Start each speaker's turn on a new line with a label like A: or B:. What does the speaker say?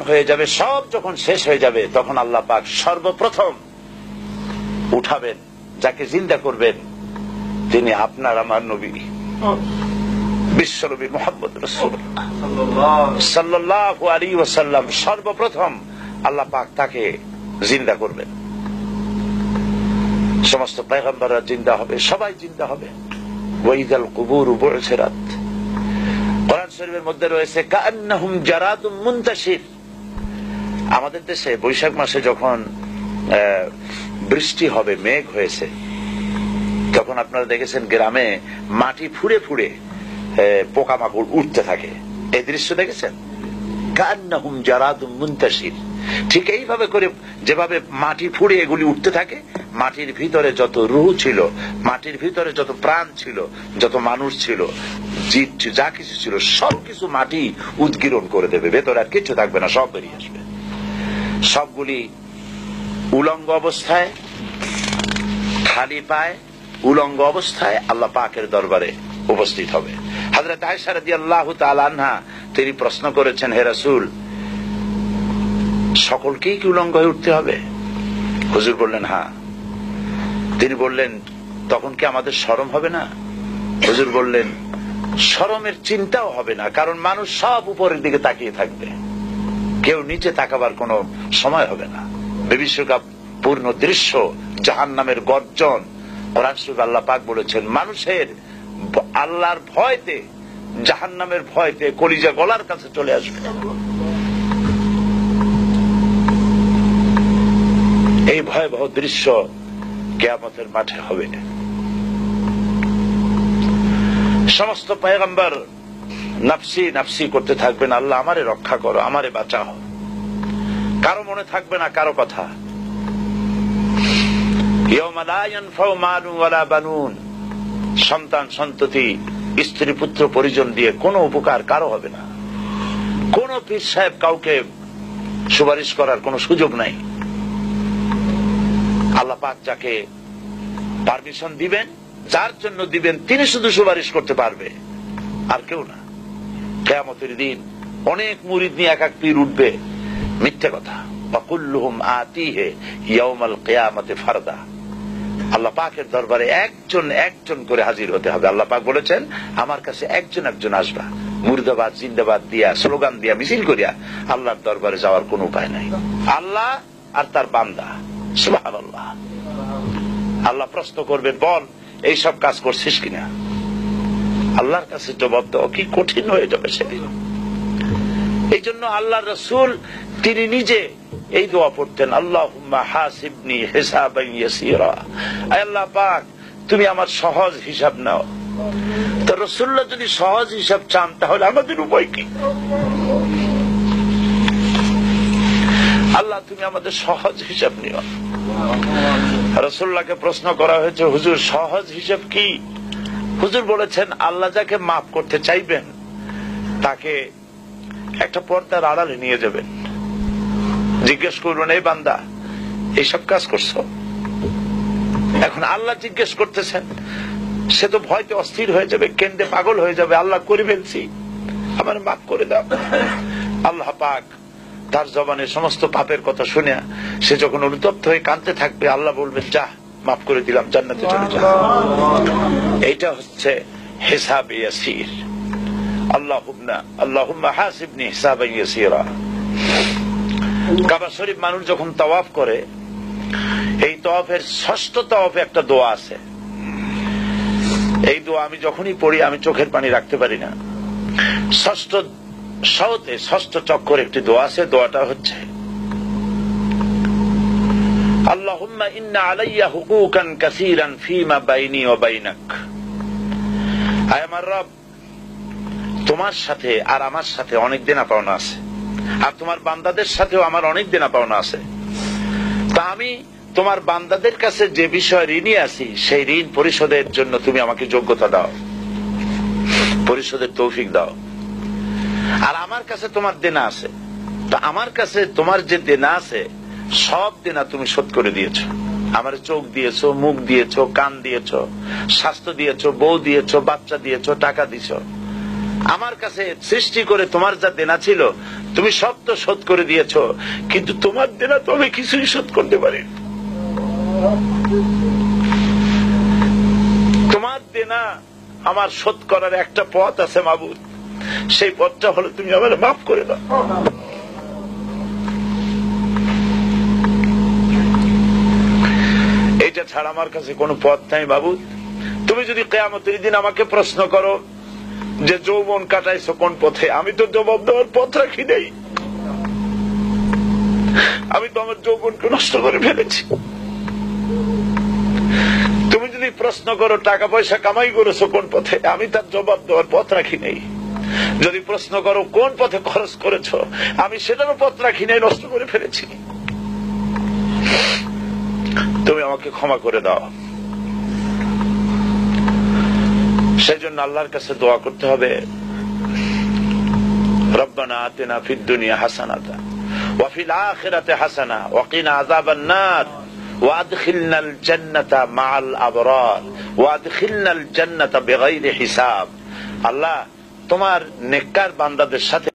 A: হয়ে যাবে, সব যখন শেষ হয়ে যাবে, তখন আল্লাহ পাক সর্বপ্রথম উঠাবেন, যাকে জিন্দা করবেন তিনি আপনার আমার নবী বিশ্বনবী মুহাম্মদ রাসূলুল্লাহ সাল্লাল্লাহু আলাইহি ওয়াসাল্লাম। সর্বপ্রথম আল্লাহ পাক তাকে জিন্দা করবেন। সমস্ত পয়গম্বররা জিন্দা হবে, সবাই জিন্দা হবে। ওয়াইদাল কুবুর বু'সিরাত, কোরআন শরীফের মধ্যে রয়েছে কাআন্নাহুম জারাদুম মুনতাশির। আমাদের দেশে বৈশাখ মাসে যখন বৃষ্টি হবে, মেঘ হয়েছে, তখন আপনারা দেখেছেন গ্রামে মাটি ফুঁড়ে ফুঁড়ে পোকামাকড় উঠতে থাকে। এই দৃশ্য দেখেছেন? কাআন্নাহুম জারাদুম মুনতাশির। ঠিক এইভাবে করে যেভাবে মাটি ফুঁড়ে এগুলি উঠতে থাকে, মাটির ভিতরে যত রূহ ছিল, মাটির ভিতরে যত প্রাণ ছিল, যত মানুষ ছিল, জীব যা কিছু ছিল, সবকিছু মাটি উদ্গীরণ করে দেবে, ভেতরে আর কিছু থাকবে না, সব বেরিয়ে আসবে। সবগুলি উলঙ্গ অবস্থায়, খালি পায়, উলঙ্গ অবস্থায় আল্লাহ পাকের দরবারে উপস্থিত হবে। হযরত আয়েশা রাদিয়াল্লাহু তাআলা আনহা তিনি প্রশ্ন করেছেন, হে রাসূল, সকলকেই কি উলঙ্গ হয়ে উঠতে হবে? হুজুর বললেন হ্যাঁ। তিনি বললেন, তখন কি আমাদের শরম হবে না? হুজুর বললেন, শরমের চিন্তাও হবে না, কারণ মানুষ সব উপরের দিকে তাকিয়ে থাকবে, কেউ নিচে তাকাবার কোনো সময় হবে না। বিভীষিকা পূর্ণ দৃশ্য, জাহান্নামের গর্জন। কোরআন শরীফে আল্লাহ পাক বলেছেন, মানুষের আল্লাহর ভয়তে, জাহান্নামের ভয়তে কলিজা গলার কাছে চলে আসবে। এই ভয়াবহ দৃশ্য কিয়ামতের মাঠে হবে। সমস্ত পয়গম্বর নাফসি নাফসি করতে থাকবেন, আল্লাহ আমারে রক্ষা করো, আমারে বাঁচাও। কারো মনে থাকবে না কারো কথা। ইয়াওমা লা ইয়ানফাউ মালুন ওয়ালা বানুন, সন্তান সন্ততি, স্ত্রী পুত্র পরিজন দিয়ে কোনো উপকার কারো হবে না। কোন পীর সাহেব কাউকে সুপারিশ করার কোনো সুযোগ নাই। আল্লাহ পাক যাকে পারমিশন দিবেন, যার জন্য দিবেন, তিনি শুধু সুপারিশ করতে পারবে, আর কেউ না। কিয়ামতের দিন অনেক মুরিদ নিয়ে এক এক পীর উঠবে, মিথ্যে কথা। ওয়াকুল্লুহুম আতিহি ইয়াউমাল কিয়ামাতি ফারদা। আল্লাহ পাকের দরবারে একজন একজন করে হাজির হতে হবে। আল্লাহ পাক বলেছেন, আমার কাছে একজন একজন আসবা। মুর্দাবাদ জিন্দাবাদ দিয়া, স্লোগান দিয়া, মিছিল করিয়া আল্লাহর দরবারে যাওয়ার কোন উপায় নাই। আল্লাহ আর তার বান্দা, সুবহানাল্লাহ। আল্লাহ প্রশ্ন করবে, বল এইসব কাজ করছিস কিনা? আল্লাহর কাছে জবাব দেওয়া কি কঠিন হয়ে যাবে সেদিন। এই জন্য আল্লাহ রাসূল তিনি নিজে এই দোয়া পড়তেন, আল্লাহুম্মা হাসিবনি হিসাবান ইয়াসীরা। আয় আল্লাহ পাক, তুমি আমার সহজ হিসাব নাও। তো রাসূলুল্লাহ যদি সহজ হিসাব চান, তাহলে আমাদের উপায় কি? আল্লাহ তুমি আমাদের সহজ হিসাব নিও। রাসূলুল্লাহকে প্রশ্ন করা হয়েছে, হুজুর সহজ হিসাব কি? হুজুর বলেছেন, আল্লাহ যাকে মাফ করতে চাইবেন তাকে একটা পর্দার আড়ালে নিয়ে যাবেন, জিজ্ঞেস করবেন, এই বান্দা এইসব কাজ করছো? এখন আল্লাহ জিজ্ঞেস করতেছেন, সে তো ভয়তে অস্থির হয়ে যাবে, কেন্দে পাগল হয়ে যাবে, আল্লাহ করে ফেলছি, আমার মাফ করে দাও। আল্লাহ পাক তার জবানে সমস্ত পাপের কথা শুনে সে যখন অনুতপ্ত হয়ে কাঁদতে থাকবে, আল্লাহ বলবেন, যা মাফ করে দিলাম, জান্নাতে চলে যা। এইটা হচ্ছে হিসাব ইয়াসির। আল্লাহুম্মা হাসিবনি হিসাবান ইয়াসীরা। কাবা শরীফ মানুষ যখন তাওয়াফ করে, এই তাওয়াফের ষষ্ঠ তাওয়াফে একটা দোয়া আছে। এই দোয়া আমি যখনই পড়ি আমি চোখের পানি রাখতে পারি না। ষষ্ঠ চক্করে একটি দোয়া আছে। দোয়াটা হচ্ছে, আল্লাহুম্মা ইন্না আলাইয়া হুকুকান কাসীরান ফীমা বাইনি ওয়া বাইনাক। আয় আমার রব, তোমার সাথে আর আমার সাথে অনেক দেনা পাওনা আছে, আর তোমার বান্দাদের সাথেও আমার অনেক দেনা পাওনা আছে। তা আমি তোমার বান্দাদের কাছে যে বিষয় ঋণী আছি, সেই ঋণ পরিশোধের জন্য তুমি আমাকে যোগ্যতা দাও, পরিশোধের তৌফিক দাও। আর আমার কাছে তোমার দেনা আছে, তা আমার কাছে তোমার যে দেনা আছে সব দেনা তুমি শোধ করে দিয়েছো। আমার চোখ দিয়েছো, মুখ দিয়েছো, কান দিয়েছো, স্বাস্থ্য দিয়েছো, বউ দিয়েছো, বাচ্চা দিয়েছো, টাকা দিয়েছো। আমার কাছে সৃষ্টি করে তোমার যা দেনা ছিল তুমি সব তো শোধ করে দিয়েছো, কিন্তু তোমার দেনা তো আমি কিছুই শোধ করতে পারি। তোমার দেনা আমার শোধ করার একটা পথ আছে মাবুদ, সেই পথটা হলো তুমি আমার মাফ করে দাও। এইটা ছাড়া আমার কাছে কোনো পথ নাই মাবুদ। তুমি যদি কিয়ামতের দিন আমাকে প্রশ্ন করো যে যৌবন কাটাইছো কোন পথে, আমি তো জবাব দেওয়ার পথ রাখি নাই। আমি তো আমার যৌবনকে নষ্ট করে ফেলেছি। তুমি যদি প্রশ্ন করো টাকা পয়সা কামাই করেছো কোন পথে, আমি তার জবাব দেওয়ার পথ রাখি নাই। যদি প্রশ্ন করো কোন পথে খরচ করেছো, আমি সেটারও পথ রাখি নাই, নষ্ট করে ফেলেছি। তুমি আমাকে ক্ষমা করে দাও। সেই জন্য আল্লাহর কাছে দোয়া করতে হবে, রব্বানা আতিনা ফিদ দুনিয়া হাসানাতান ওয়া ফিল আখিরাতি হাসানা ওয়া কিনা আযাবান নার ওয়া আদখিলনাল জান্নাতা মাআল আবরার ওয়া আদখিলনাল জান্নাতা বিগাইরি হিসাব। আল্লাহ তোমার নেককার বান্দাদের সাথে